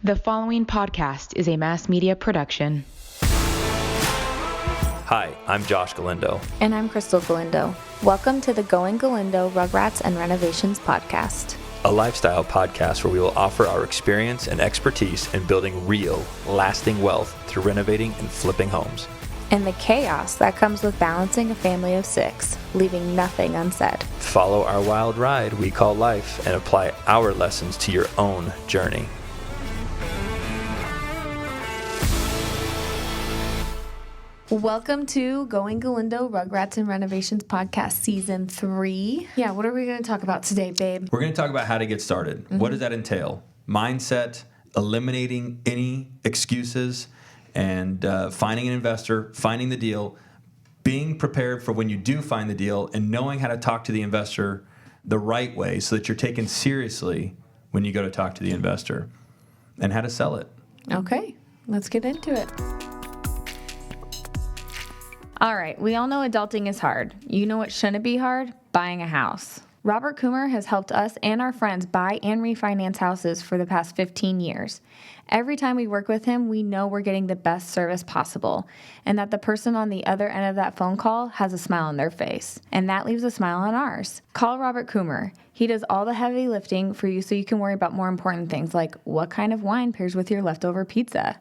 The following podcast is a mass media production. Hi, I'm Josh Galindo. And I'm Krystal Galindo. Welcome to the Going Galindo Rugrats and Renovations podcast. A lifestyle podcast where we will offer our experience and expertise in building real, lasting wealth through renovating and flipping homes. And the chaos that comes with balancing a family of 6, leaving nothing unsaid. Follow our wild ride we call life and apply our lessons to your own journey. Welcome to Going Galindo Rugrats and Renovations podcast season 3. Yeah, what are we going to talk about today, babe? We're going to talk about how to get started. Mm-hmm. What does that entail? Mindset, eliminating any excuses, and finding an investor, finding the deal, being prepared for when you do find the deal, and knowing how to talk to the investor the right way so that you're taken seriously when you go to talk to the investor, and how to sell it. Okay, let's get into it. All right, we all know adulting is hard. You know what shouldn't be hard? Buying a house. Robert Coomer has helped us and our friends buy and refinance houses for the past 15 years. Every time we work with him, we know we're getting the best service possible and that the person on the other end of that phone call has a smile on their face. And that leaves a smile on ours. Call Robert Coomer. He does all the heavy lifting for you so you can worry about more important things like what kind of wine pairs with your leftover pizza.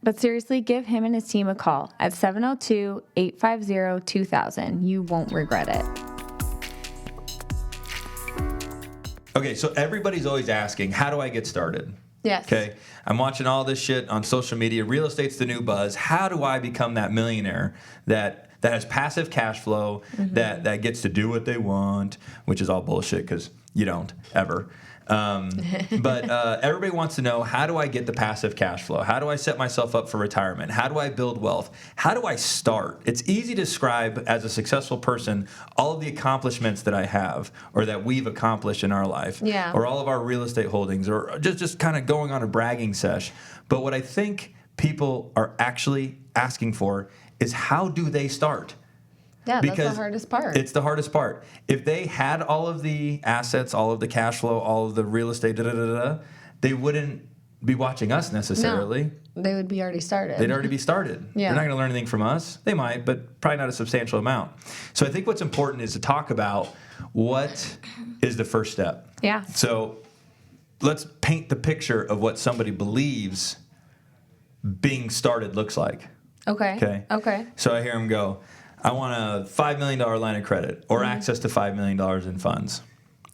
But seriously, give him and his team a call at 702-850-2000. You won't regret it. Okay, so everybody's always asking, how do I get started? Yes. Okay, I'm watching all this shit on social media. Real estate's the new buzz. How do I become that millionaire that has passive cash flow, that gets to do what they want, which is all bullshit because you don't ever. But everybody wants to know, how do I get the passive cash flow? How do I set myself up for retirement? How do I build wealth? How do I start? It's easy to describe as a successful person all of the accomplishments that I have or that we've accomplished in our life, or all of our real estate holdings, or just kind of going on a bragging sesh. But what I think people are actually asking for is, how do they start? Yeah, because that's the hardest part. It's the hardest part. If they had all of the assets, all of the cash flow, all of the real estate, they wouldn't be watching us necessarily. No, they would be already started. They'd already be started. Yeah. They're not going to learn anything from us. They might, but probably not a substantial amount. So I think what's important is to talk about what is the first step. Yeah. So let's paint the picture of what somebody believes being started looks like. Okay. So I hear them go, I want a $5 million line of credit or access to $5 million in funds.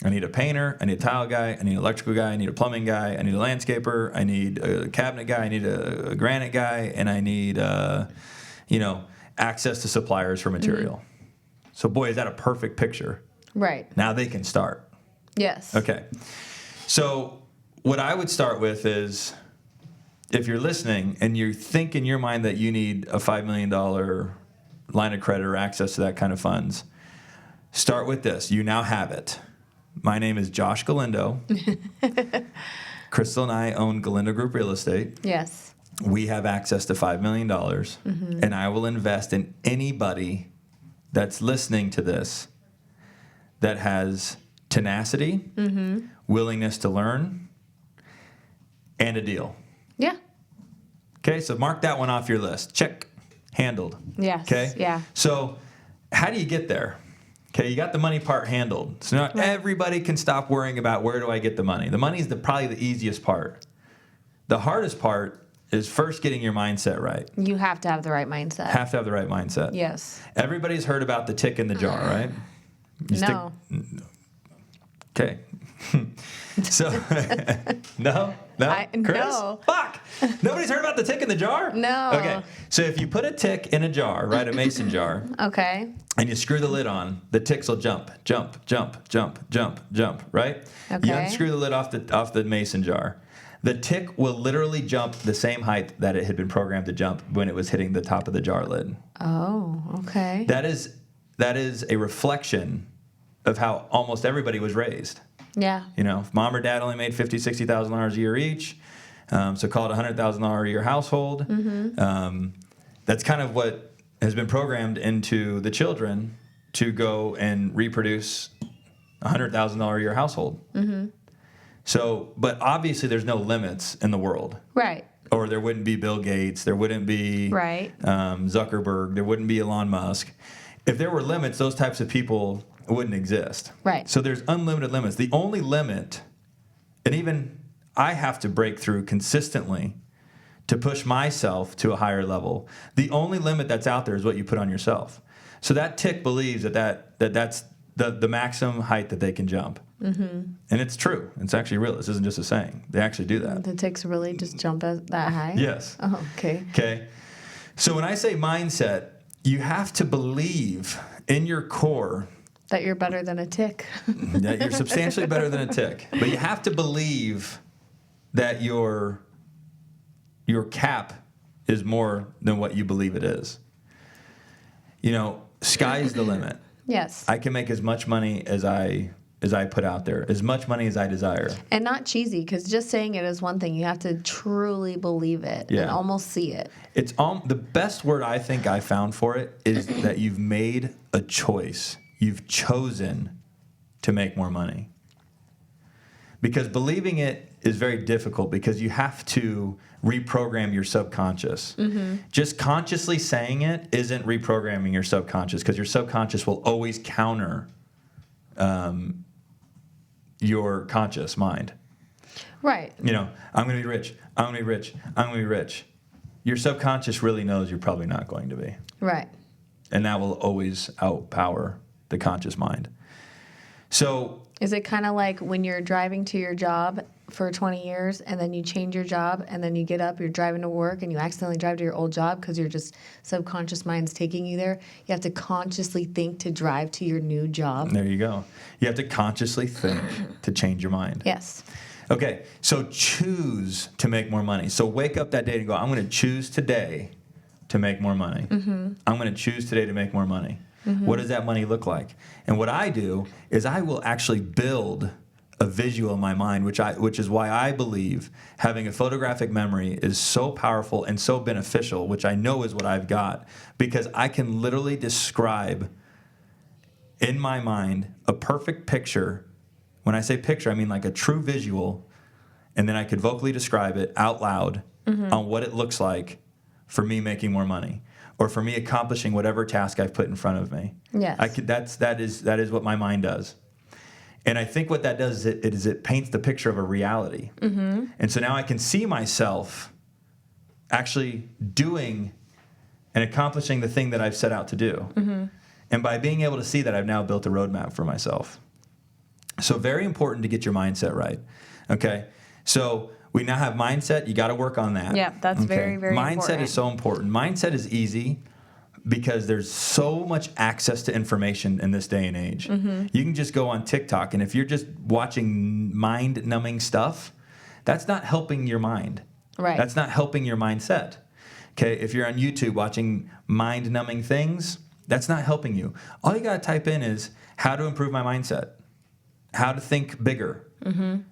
I need a painter, I need a tile guy, I need an electrical guy, I need a plumbing guy, I need a landscaper, I need a cabinet guy, I need a granite guy, and I need access to suppliers for material. So boy, is that a perfect picture. Right. Now they can start. Yes. Okay. So what I would start with is, if you're listening and you think in your mind that you need a $5 million line of credit or access to that kind of funds, start with this. You now have it. My name is Josh Galindo. Krystal and I own Galindo Group Real Estate. Yes. We have access to $5 million, and I will invest in anybody that's listening to this that has tenacity, willingness to learn, and a deal. Yeah. Okay, so mark that one off your list. Check. Handled. Yes. Okay? Yeah. So how do you get there? Okay, you got the money part handled. So now everybody can stop worrying about, where do I get the money? The money is probably the easiest part. The hardest part is first getting your mindset right. You have to have the right mindset. Have to have the right mindset. Yes. Everybody's heard about the tick in the jar, right? No. Okay. So, no? Chris? No. Fuck! Nobody's heard about the tick in the jar? No. Okay, so if you put a tick in a jar, right, a mason jar, Okay. and you screw the lid on, the ticks will jump, right? Okay. You unscrew the lid off the mason jar. The tick will literally jump the same height that it had been programmed to jump when it was hitting the top of the jar lid. Oh, okay. That is a reflection of how almost everybody was raised. Yeah. If mom or dad only made $50,000, $60,000 a year each, so call it $100,000 a year household. That's kind of what has been programmed into the children to go and reproduce $100,000 a year household. So, but obviously there's no limits in the world. Right. Or there wouldn't be Bill Gates. There wouldn't be Zuckerberg. There wouldn't be Elon Musk. If there were limits, those types of people wouldn't exist. Right. So there's unlimited limits. The only limit, and even I have to break through consistently to push myself to a higher level. The only limit that's out there is what you put on yourself. So that tick believes that's the maximum height that they can jump. Mm-hmm. And it's true. It's actually real. This isn't just a saying. They actually do that. The ticks really just jump that high? Yes. Oh, okay. Okay. So when I say mindset, you have to believe in your core that you're better than a tick. that you're substantially better than a tick. But you have to believe that your cap is more than what you believe it is. You know, sky's the limit. Yes. I can make as much money as I put out there, as much money as I desire. And not cheesy, because just saying it is one thing. You have to truly believe it and almost see it. It's the best word I think I found for it is that you've made a choice. You've chosen to make more money. Because believing it is very difficult because you have to reprogram your subconscious. Mm-hmm. Just consciously saying it isn't reprogramming your subconscious because your subconscious will always counter your conscious mind. Right. You know, I'm going to be rich. I'm going to be rich. I'm going to be rich. Your subconscious really knows you're probably not going to be. Right. And that will always outpower the conscious mind. So is it kind of like when you're driving to your job for 20 years and then you change your job and then you get up, you're driving to work and you accidentally drive to your old job because your just subconscious mind's taking you there? You have to consciously think to drive to your new job. There you go. You have to consciously think to change your mind. Yes. Okay, so choose to make more money. So wake up that day and go, I'm going to choose today to make more money. Mm-hmm. I'm going to choose today to make more money. Mm-hmm. What does that money look like? And what I do is I will actually build a visual in my mind, which is why I believe having a photographic memory is so powerful and so beneficial, which I know is what I've got, because I can literally describe in my mind a perfect picture. When I say picture, I mean like a true visual, and then I could vocally describe it out loud on what it looks like for me making more money, or for me accomplishing whatever task I've put in front of me. Yes. That is what my mind does. And I think what that does is it paints the picture of a reality. Mm-hmm. And so now I can see myself actually doing and accomplishing the thing that I've set out to do. Mm-hmm. And by being able to see that, I've now built a roadmap for myself. So very important to get your mindset right. Okay? So we now have mindset. You got to work on that. Yeah, that's very, very important. Mindset is so important. Mindset is easy because there's so much access to information in this day and age. Mm-hmm. You can just go on TikTok, and if you're just watching mind-numbing stuff, that's not helping your mind. Right. That's not helping your mindset. Okay, if you're on YouTube watching mind-numbing things, that's not helping you. All you got to type in is how to improve my mindset, how to think bigger,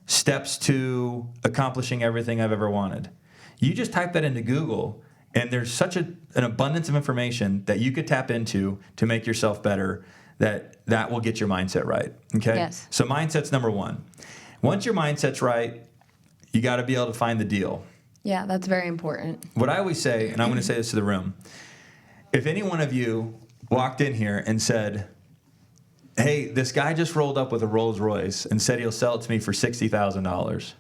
steps to accomplishing everything I've ever wanted. You just type that into Google, and there's such an abundance of information that you could tap into to make yourself better that will get your mindset right. Okay? Yes. So mindset's number one. Once your mindset's right, you got to be able to find the deal. Yeah, that's very important. What I always say, and I'm going to say this to the room, if any one of you walked in here and said, hey, this guy just rolled up with a Rolls Royce and said he'll sell it to me for $60,000.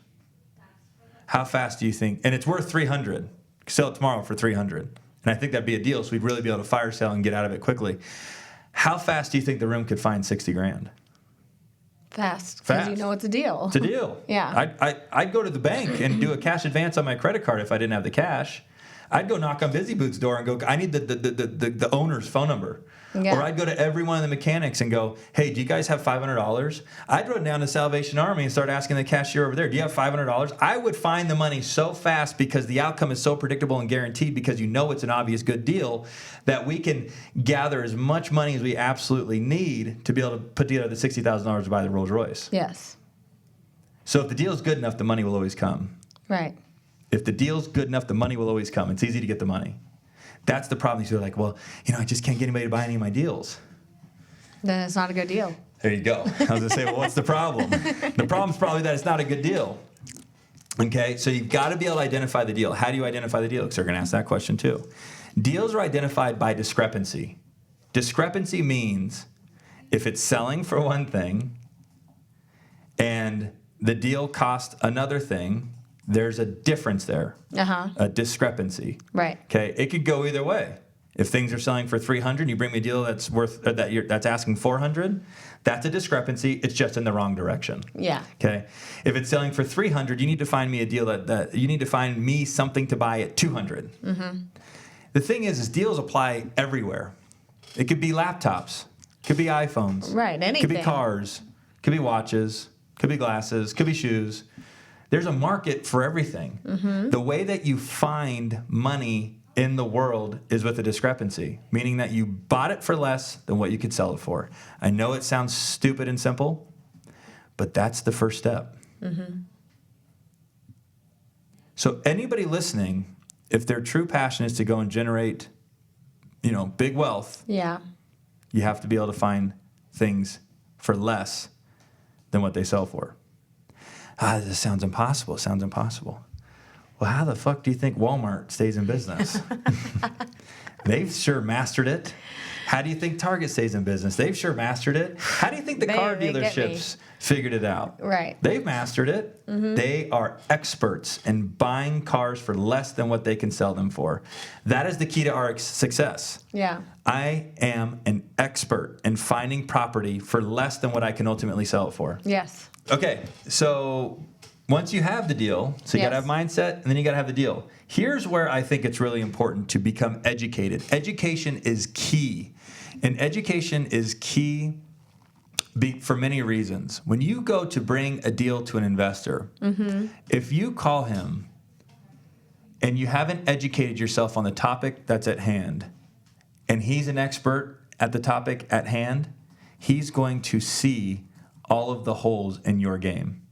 How fast do you think? And it's worth $300. Sell it tomorrow for $300. And I think that'd be a deal, so we'd really be able to fire sale and get out of it quickly. How fast do you think the room could find $60,000? Fast, because you know it's a deal. It's a deal. Yeah. I'd go to the bank and do a cash advance on my credit card if I didn't have the cash. I'd go knock on Busy Boots' door and go, I need the owner's phone number. Yeah. Or I'd go to every one of the mechanics and go, hey, do you guys have $500? I'd run down to Salvation Army and start asking the cashier over there, do you have $500? I would find the money so fast because the outcome is so predictable and guaranteed because you know it's an obvious good deal that we can gather as much money as we absolutely need to be able to put together the $60,000 to buy the Rolls Royce. Yes. So if the deal's good enough, the money will always come. Right. If the deal's good enough, the money will always come. It's easy to get the money. That's the problem. You're like, well, I just can't get anybody to buy any of my deals. Then it's not a good deal. There you go. I was going to say, well, what's the problem? The problem's probably that it's not a good deal. Okay, so you've got to be able to identify the deal. How do you identify the deal? Because they're going to ask that question too. Deals are identified by discrepancy. Discrepancy means if it's selling for one thing and the deal cost another thing, there's a difference there, a discrepancy. Right. Okay, it could go either way. If things are selling for $300, you bring me a deal that's that's asking $400. That's a discrepancy. It's just in the wrong direction. Yeah. Okay. If it's selling for $300, you need to find me a deal that you need to find me something to buy at $200. Mm-hmm. The thing is deals apply everywhere. It could be laptops, could be iPhones, right? Anything. Could be cars, could be watches, could be glasses, could be shoes. There's a market for everything. Mm-hmm. The way that you find money in the world is with a discrepancy, meaning that you bought it for less than what you could sell it for. I know it sounds stupid and simple, but that's the first step. Mm-hmm. So anybody listening, if their true passion is to go and generate, big wealth, you have to be able to find things for less than what they sell for. This sounds impossible. Well, how the fuck do you think Walmart stays in business? They've sure mastered it. How do you think Target stays in business? They've sure mastered it. How do you think the car dealerships figured it out? Right. They've mastered it. Mm-hmm. They are experts in buying cars for less than what they can sell them for. That is the key to our success. Yeah. I am an expert in finding property for less than what I can ultimately sell it for. Yes. Okay, so once you have the deal, so you got to have mindset, and then you got to have the deal. Here's where I think it's really important to become educated. Education is key. And education is key for many reasons. When you go to bring a deal to an investor, mm-hmm. if you call him and you haven't educated yourself on the topic that's at hand, and he's an expert at the topic at hand, he's going to see all of the holes in your game.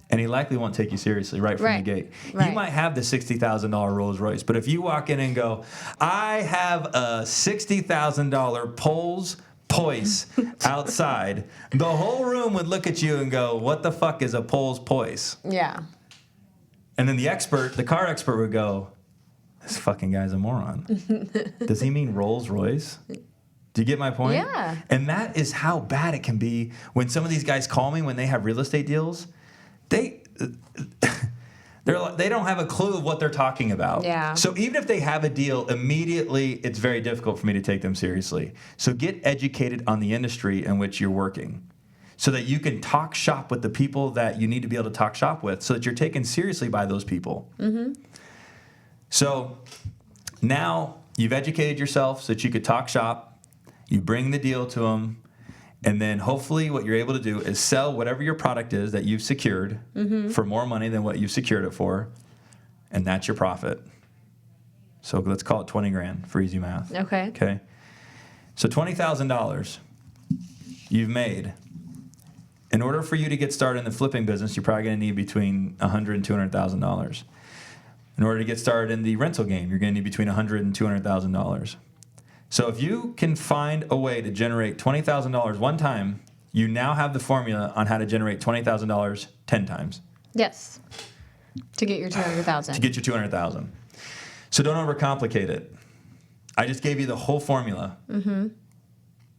And he likely won't take you seriously right from the gate. Right. You might have the $60,000 Rolls Royce, but if you walk in and go, I have a $60,000 Poise outside, the whole room would look at you and go, what the fuck is a Poise? Yeah. And then the car expert would go, this fucking guy's a moron. Does he mean Rolls Royce? Do you get my point? Yeah. And that is how bad it can be when some of these guys call me when they have real estate deals. They don't have a clue of what they're talking about. Yeah. So even if they have a deal, immediately it's very difficult for me to take them seriously. So get educated on the industry in which you're working so that you can talk shop with the people that you need to be able to talk shop with so that you're taken seriously by those people. Mm-hmm. So now you've educated yourself so that you could talk shop. You bring the deal to them. And then hopefully what you're able to do is sell whatever your product is that you've secured mm-hmm. for more money than what you've secured it for. And that's your profit. So let's call it $20,000 for easy math. Okay. So $20,000 you've made. In order for you to get started in the flipping business, you're probably going to need between $100,000 and $200,000. In order to get started in the rental game, you're going to need between $100,000 and $200,000. So if you can find a way to generate $20,000 one time, you now have the formula on how to generate $20,000 10 times. Yes. To get your $200,000. To get your $200,000. So don't overcomplicate it. I just gave you the whole formula. Mm-hmm.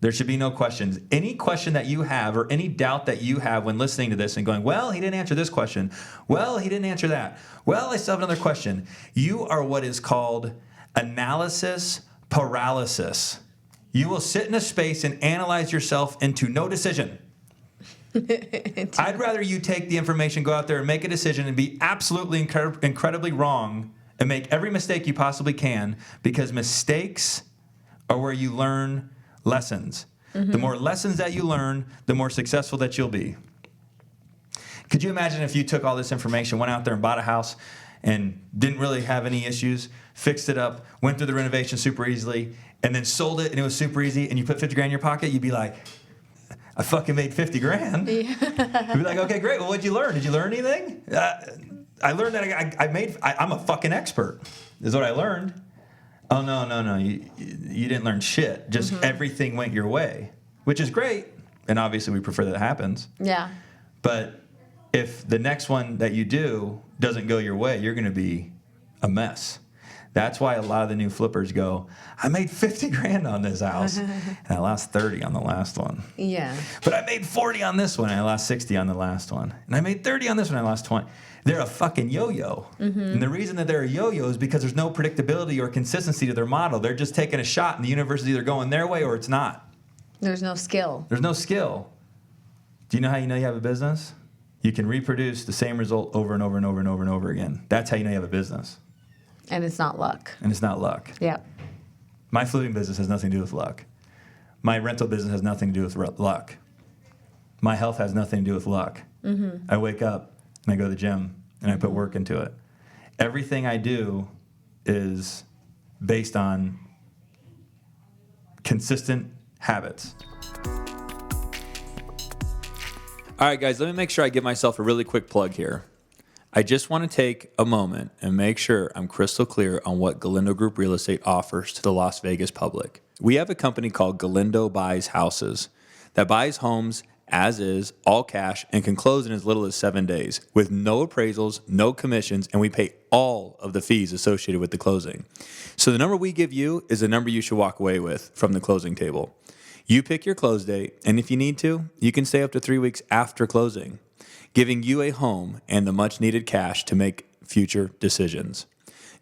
There should be no questions. Any question that you have or any doubt that you have when listening to this and going, well, he didn't answer this question. Well, he didn't answer that. Well, I still have another question. You are what is called analysis paralysis. You will sit in a space and analyze yourself into no decision. I'd rather you take the information, go out there and make a decision and be absolutely incredibly wrong and make every mistake you possibly can, because mistakes are where you learn lessons. Mm-hmm. The more lessons that you learn, the more successful that you'll be. Could you imagine if you took all this information, went out there and bought a house and didn't really have any issues, fixed it up, went through the renovation super easily, and then sold it and it was super easy, and you put $50,000 in your pocket, you'd be like, I fucking made $50,000. Yeah. You'd be like, okay, great. Well, what'd you learn? Did you learn anything? I learned that I'm a fucking expert, is what I learned. Oh, no. You didn't learn shit. Just everything went your way, which is great. And obviously we prefer that happens. Yeah. But if the next one that you do doesn't go your way, you're going to be a mess. That's why a lot of the new flippers go, I made 50 grand on this house, and I lost 30 on the last one. Yeah. But I made 40 on this one, and I lost 60 on the last one. And I made 30 on this one, and I lost 20. They're a fucking yo-yo. And the reason that they're a yo-yo is because there's no predictability or consistency to their model. They're just taking a shot, and the universe is either going their way or it's not. There's no skill. There's no skill. Do you know how you know you have a business? You can reproduce the same result over and over and over and over and over again. That's how you know you have a business. And it's not luck. And it's not luck. Yep. My flipping business has nothing to do with luck. My rental business has nothing to do with luck. My health has nothing to do with luck. I wake up and I go to the gym and I put work into it. Everything I do is based on consistent habits. All right, guys, let me make sure I give myself a really quick plug here. I just want to take a moment and make sure I'm crystal clear on what Galindo Group Real Estate offers to the Las Vegas public. We have a company called Galindo Buys Houses that buys homes as is, all cash, and can close in as little as 7 days with no appraisals, no commissions, and we pay all of the fees associated with the closing. So the number we give you is the number you should walk away with from the closing table. You pick your close date, and if you need to, you can stay up to 3 weeks after closing, giving you a home and the much-needed cash to make future decisions.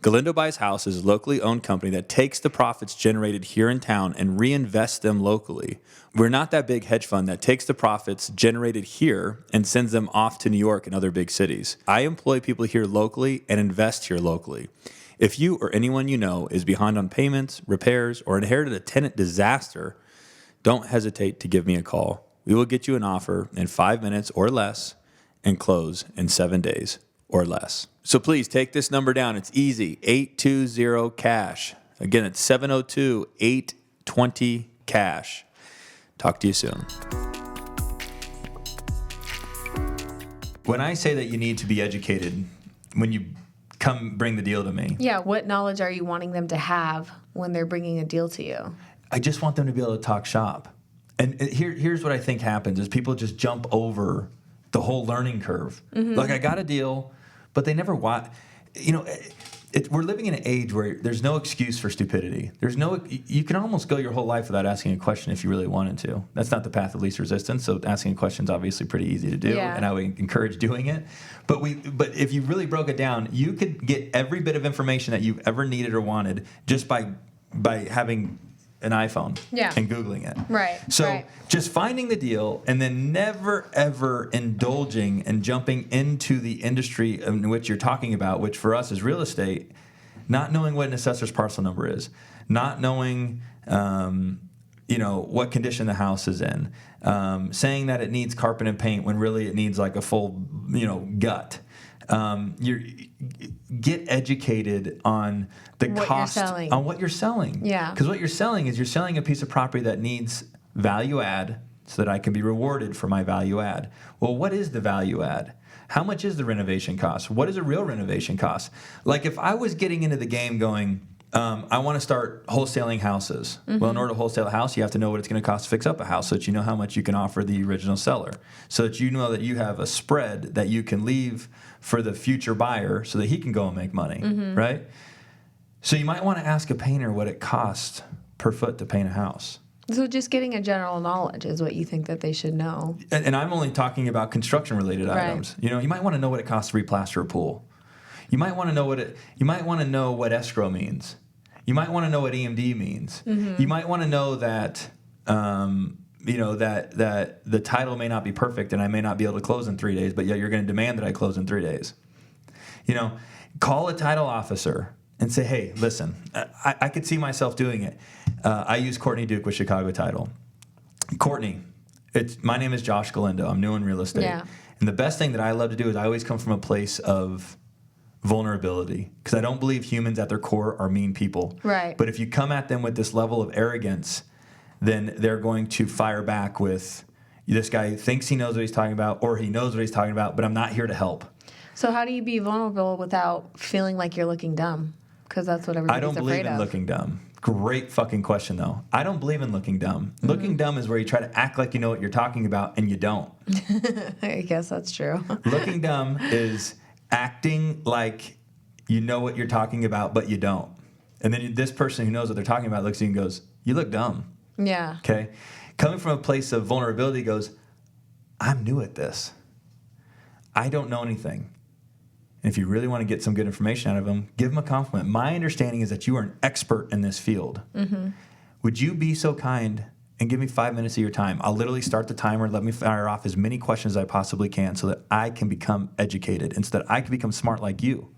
Galindo Buys Houses is a locally owned company that takes the profits generated here in town and reinvests them locally. We're not that big hedge fund that takes the profits generated here and sends them off to New York and other big cities. I employ people here locally and invest here locally. If you or anyone you know is behind on payments, repairs, or inherited a tenant disaster, don't hesitate to give me a call. We will get you an offer in 5 minutes or less and close in 7 days or less. So please take this number down. It's easy, 820-CASH. Again, it's 702-820-CASH. Talk to you soon. When I say that you need to be educated, when you come bring the deal to me. Yeah, what knowledge are you wanting them to have when they're bringing a deal to you? I just want them to be able to talk shop. And here's what I think happens is people just jump over the whole learning curve. Like, I got a deal, but they never watch. You know, we're living in an age where there's no excuse for stupidity. You can almost go your whole life without asking a question if you really wanted to. That's not the path of least resistance. So asking a question is obviously pretty easy to do, and I would encourage doing it. But if you really broke it down, you could get every bit of information that you've ever needed or wanted just by having an iPhone and Googling it. Right. So just finding the deal and then never, ever indulging and jumping into the industry in which you're talking about, which for us is real estate, not knowing what an assessor's parcel number is, not knowing what condition the house is in, saying that it needs carpet and paint when really it needs like a full, gut. Get educated on the cost on what you're selling. Yeah. Because what you're selling is you're selling a piece of property that needs value add so that I can be rewarded for my value add. Well, what is the value add? How much is the renovation cost? What is a real renovation cost? Like if I was getting into the game going, I want to start wholesaling houses. Well, in order to wholesale a house, you have to know what it's going to cost to fix up a house so that you know how much you can offer the original seller, so that you know that you have a spread that you can leave for the future buyer so that he can go and make money, right? So you might want to ask a painter what it costs per foot to paint a house. So just getting a general knowledge is what you think that they should know. And I'm only talking about construction-related items. You might want to know what it costs to replaster a pool. You might want to know what escrow means. You might want to know what EMD means. You might want to know that that the title may not be perfect and I may not be able to close in 3 days, but yet you're going to demand that I close in 3 days. Call a title officer and say, hey, listen, I could see myself doing it. I use Courtney Duke with Chicago Title. Courtney, my name is Josh Galindo. I'm new in real estate. Yeah. And the best thing that I love to do is I always come from a place of vulnerability, because I don't believe humans at their core are mean people. Right. But if you come at them with this level of arrogance, then they're going to fire back with, this guy thinks he knows what he's talking about, or he knows what he's talking about, but I'm not here to help. So how do you be vulnerable without feeling like you're looking dumb? Because that's what everybody's afraid of. I don't believe in looking dumb. Great fucking question, though. I don't believe in looking dumb. Mm-hmm. Looking dumb is where you try to act like you know what you're talking about, and you don't. I guess that's true. Looking dumb is acting like you know what you're talking about, but you don't. And then this person who knows what they're talking about looks at you and goes, you look dumb. Yeah. Okay? Coming from a place of vulnerability goes, I'm new at this. I don't know anything. And if you really want to get some good information out of them, give them a compliment. My understanding is that you are an expert in this field. Mm-hmm. Would you be so kind and give me 5 minutes of your time? I'll literally start the timer. Let me fire off as many questions as I possibly can so that I can become educated and so that I can become smart like you.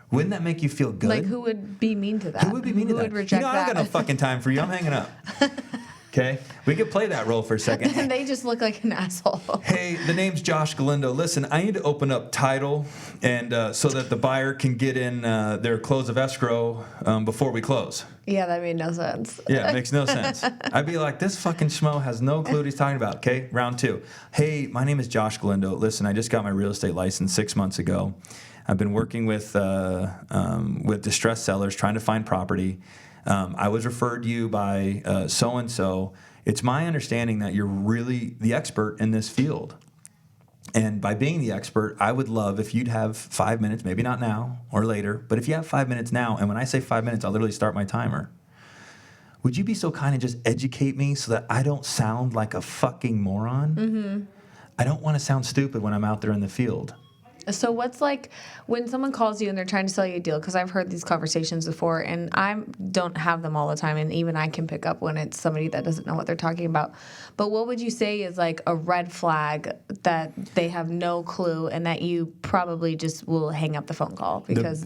Wouldn't that make you feel good? Like, who would be mean to that? Who would be mean to that? Who would reject that? I don't got no fucking time for you. I'm hanging up. Okay? We could play that role for a second. And they just look like an asshole. Hey, the name's Josh Galindo. Listen, I need to open up title and so that the buyer can get in their close of escrow before we close. Yeah, that made no sense. Yeah, it makes no sense. I'd be like, this fucking schmo has no clue what he's talking about. Okay, round 2. Hey, my name is Josh Galindo. Listen, I just got my real estate license 6 months ago. I've been working with distressed sellers trying to find property. I was referred to you by so-and-so. It's my understanding that you're really the expert in this field. And by being the expert, I would love if you'd have 5 minutes, maybe not now or later, but if you have 5 minutes now, and when I say 5 minutes, I'll literally start my timer. Would you be so kind and just educate me so that I don't sound like a fucking moron? Mm-hmm. I don't want to sound stupid when I'm out there in the field. So what's like when someone calls you and they're trying to sell you a deal, because I've heard these conversations before and I don't have them all the time, and even I can pick up when it's somebody that doesn't know what they're talking about. But what would you say is like a red flag that they have no clue and that you probably just will hang up the phone call? Because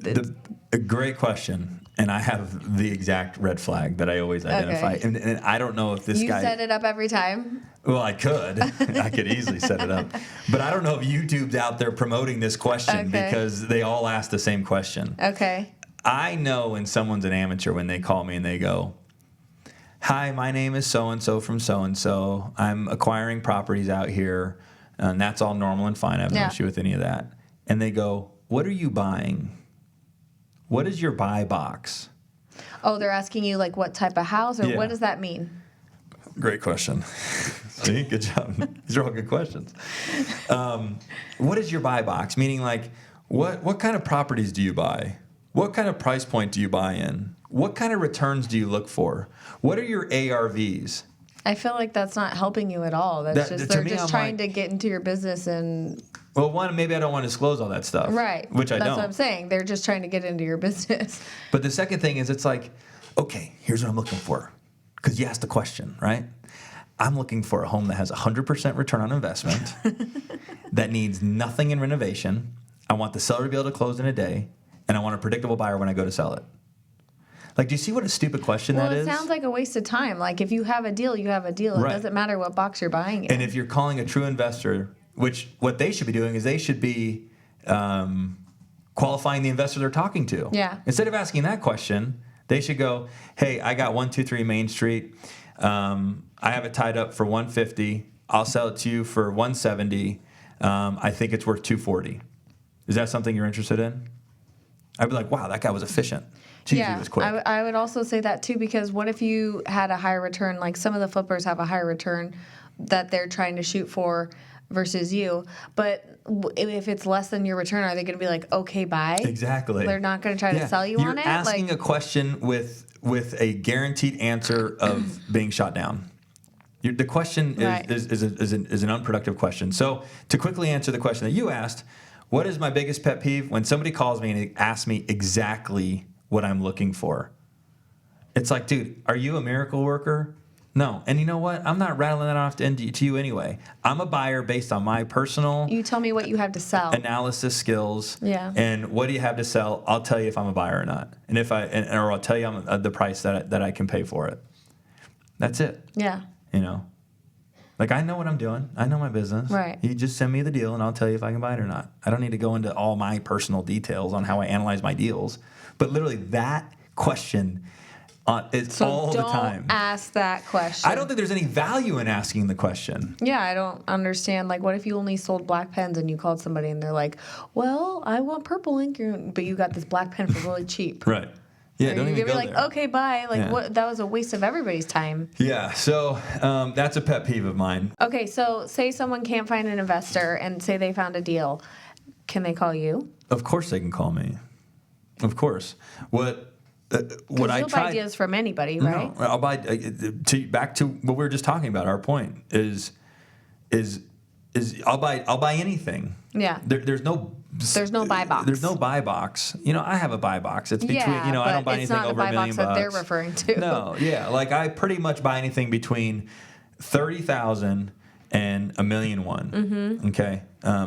a great question. And I have the exact red flag that I always identify. Okay. And I don't know if this guy... You set it up every time? Well, I could. I could easily set it up. But I don't know if YouTube's out there promoting this question because they all ask the same question. Okay. I know when someone's an amateur when they call me and they go, hi, my name is so-and-so from so-and-so. I'm acquiring properties out here. And that's all normal and fine. I have no issue with any of that. And they go, what are you buying? What is your buy box? Oh, they're asking you like what type of house or what does that mean? Great question. See, good job. These are all good questions. What is your buy box? Meaning like what kind of properties do you buy? What kind of price point do you buy in? What kind of returns do you look for? What are your ARVs? I feel like that's not helping you at all. They're just trying to get into your business and... Well, one, maybe I don't want to disclose all that stuff. Right. Which I don't. That's what I'm saying. They're just trying to get into your business. But the second thing is it's like, okay, here's what I'm looking for. Because you asked the question, right? I'm looking for a home that has 100% return on investment, that needs nothing in renovation. I want the seller to be able to close in a day, and I want a predictable buyer when I go to sell it. Like, do you see what a stupid question that is? Well, it sounds like a waste of time. Like, if you have a deal, you have a deal. Right. It doesn't matter what box you're buying in. And if you're calling a true investor... Which what they should be doing is they should be qualifying the investor they're talking to. Yeah. Instead of asking that question, they should go, hey, I got 123 Main Street. I have it tied up for $150. I'll sell it to you for $170. I think it's worth $240. Is that something you're interested in? I'd be like, wow, that guy was efficient. He was quick. I would also say that too, because what if you had a higher return? Like some of the flippers have a higher return that they're trying to shoot for versus you, but if it's less than your return, are they going to be like, okay, bye? Exactly. They're not going to try to sell you on it? You're asking a question with a guaranteed answer of being shot down. The question is an unproductive question. So to quickly answer the question that you asked, what is my biggest pet peeve? When somebody calls me and asks me exactly what I'm looking for. It's like, dude, are you a miracle worker? No. And you know what? I'm not rattling that off to you anyway. I'm a buyer based on my personal... You tell me what you have to sell. ...analysis skills. Yeah. And what do you have to sell? I'll tell you if I'm a buyer or not. And or I'll tell you the price that I can pay for it. That's it. Yeah. You know? Like, I know what I'm doing. I know my business. Right. You just send me the deal, and I'll tell you if I can buy it or not. I don't need to go into all my personal details on how I analyze my deals. But literally, that question... It's all the time. Don't ask that question. I don't think there's any value in asking the question. Yeah, I don't understand. Like, what if you only sold black pens and you called somebody and they're like, well, I want purple ink, but you got this black pen for really cheap. Right. Yeah, don't even go like, there. okay, bye. Like, Yeah. what? That was a waste of everybody's time. Yeah, so that's a pet peeve of mine. Okay, so say someone can't find an investor and say they found a deal. Can they call you? Of course they can call me. Of course. What You'll I try buy deals from anybody, right? No, I'll buy back to what we were just talking about. Our point is I'll buy anything. Yeah. There's no buy box. There's no buy box. I have a buy box. It's between I don't buy anything over $1 million. It's not the buy box that they're referring to. No, yeah, like I pretty much buy anything between 30,000 and $1.1 million. Mm-hmm. Okay.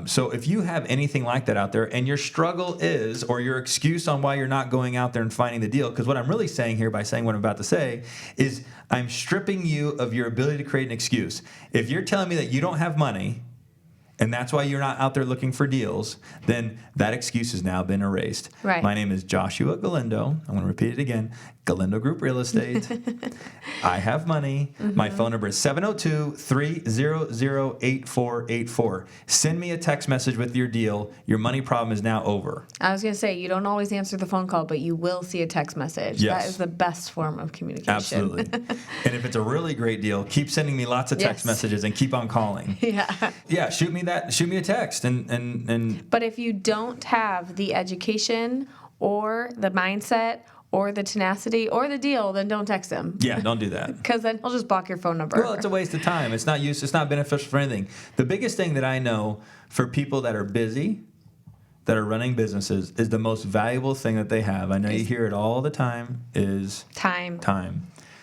So if you have anything like that out there and your struggle is, or your excuse on why you're not going out there and finding the deal, because what I'm really saying here by saying what I'm about to say is I'm stripping you of your ability to create an excuse. If you're telling me that you don't have money and that's why you're not out there looking for deals, then that excuse has now been erased. Right. My name is Joshua Galindo. I'm going to repeat it again. Galindo Group Real Estate. I have money. Mm-hmm. My phone number is 702-300-8484. Send me a text message with your deal. Your money problem is now over. I was going to say, you don't always answer the phone call, but you will see a text message. Yes. That is the best form of communication. Absolutely. And if it's a really great deal, keep sending me lots of text messages and keep on calling. Yeah. Yeah, shoot me a text and But if you don't have the education or the mindset or the tenacity or the deal, then don't text him. Yeah, don't do that. Because then he'll just block your phone number. Well, it's a waste of time. It's not used. It's not beneficial for anything. The biggest thing that I know for people that are busy, that are running businesses, is the most valuable thing that they have. I know you hear it all the time, is time.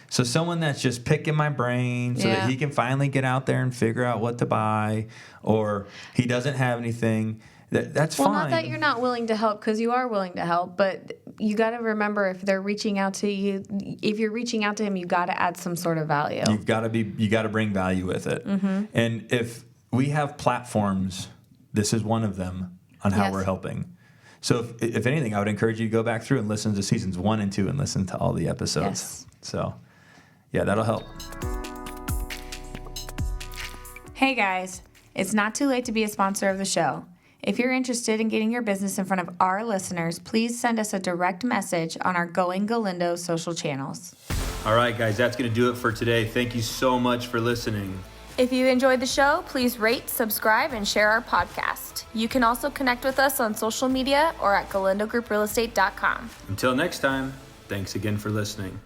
So someone that's just picking my brain so that he can finally get out there and figure out what to buy, or he doesn't have anything, that's fine. Well, not that you're not willing to help, because you are willing to help, but you got to remember, if they're reaching out to you, if you're reaching out to him, you got to add some sort of value. You got to bring value with it. Mm-hmm. And if we have platforms, this is one of them on how we're helping. So if anything, I would encourage you to go back through and listen to seasons 1 and 2 and listen to all the episodes. Yes. So, yeah, that'll help. Hey guys, it's not too late to be a sponsor of the show. If you're interested in getting your business in front of our listeners, please send us a direct message on our Going Galindo social channels. All right, guys, that's going to do it for today. Thank you so much for listening. If you enjoyed the show, please rate, subscribe, and share our podcast. You can also connect with us on social media or at galindogrouprealestate.com. Until next time, thanks again for listening.